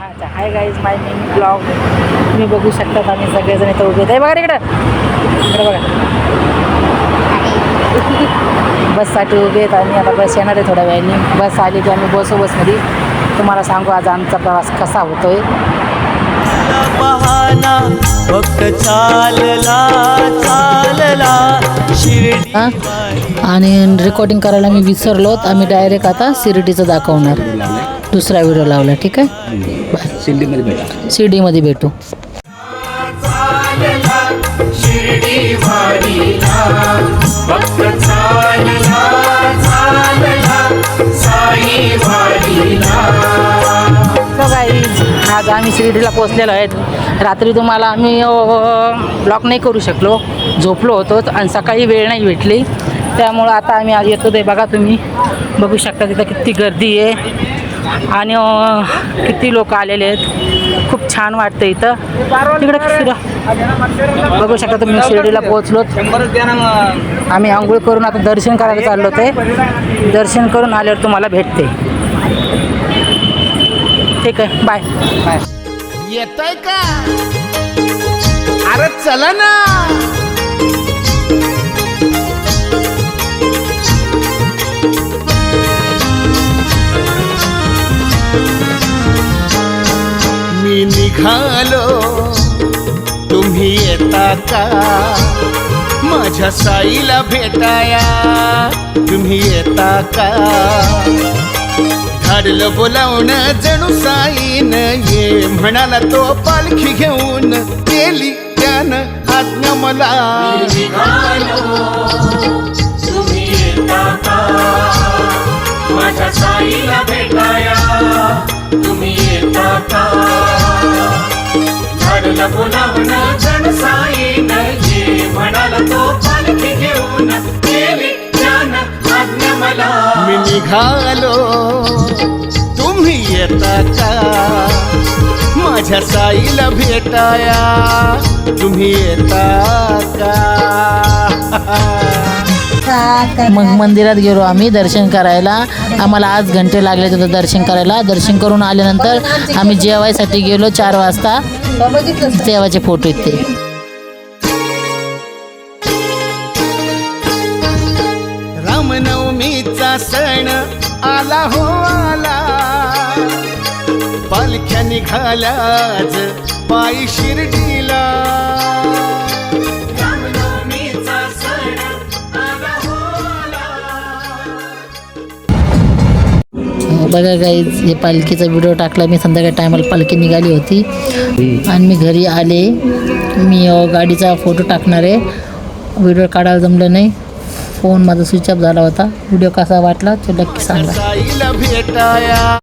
अच्छा hi guys माय mini blog तुम्ही बघू शकतात. आम्ही सगळेजण इथं उभे आहे बघा इकडं इकडं बघा बससाठी उभे आहेत. आम्ही आता बस येणार आहे थोड्या वेळाने. बस आली की आम्ही बसू बसमध्ये तुम्हाला सांगू आज आमचा प्रवास कसा होतोय. बहाना फक्त चालला शिर्डी आणि रेकॉर्डिंग करायला मी विसरलोत. आम्ही डायरेक्ट आता शिर्डीचं दाखवणार. दुसरा व्हिडिओ लावला. ठीक आहे शिर्डीमध्ये भेटू. आज आम्ही शिर्डीला पोचलेलो आहेत. रात्री तुम्हाला आम्ही ब्लॉक नाही करू शकलो, झोपलो होतो आणि सकाळी वेळ नाही भेटली. त्यामुळं आता आम्ही आज येतो ते बघा तुम्ही बघू शकता तिथं किती गर्दी आहे आणि किती लोक आलेले आहेत. खूप छान वाटतं इथं. तिकडं फिरा बघू शकता तुम्ही शिर्डीला पोहोचलोत. आम्ही आंघोळ करून आता दर्शन करायला चाललो ते. दर्शन करून आल्यावर तुम्हाला भेटते. ठीक आहे बाय बाय. येतोय का अरे चला ना. मी निघालो तुम्ही येता का माझ्या साईला भेटाया तुम्ही येता का. धाडलं बोलावणं जणू साईन ये म्हणाला तो पालखी घेऊन गेली त्यानं आज्ञा मला. तुम्ही येता का माझ्या साईला भेटाया तुम्ही येता का. धाडलं बोलावणं जणू साईन ये म्हणाला तो पालखी घेऊन गेली त्यानं आज्ञा मला. मी निघालो तुम्ही येता का माझ्या साईला भेटाया तुम्ही येता का. मग मंदिरात गेलो आम्ही दर्शन करायला. आम्हाला आज घंटे लागले तिथं दर्शन करायला. दर्शन करून आल्यानंतर आम्ही जेवायसाठी गेलो 4 वाजता. देवाचे फोटो आहेत ते. रामनवमीचा सण आला हो आला पालख्या निघाल्या आज पायी शिर्डीला. रामनवमीचा सण आला हो आला. बघा गाईज हे पालखीचा व्हिडिओ टाकला मी. संध्याकाळी टायमाला पालखी निघाली होती आणि मी घरी आले. मी गाडीचा फोटो टाकणार आहे. व्हिडिओ काढायला जमलं नाही. फोन माझा स्विच ऑफ झाला होता. व्हिडिओ कसा वाटला तो नक्की सांगा. साईला भेटाया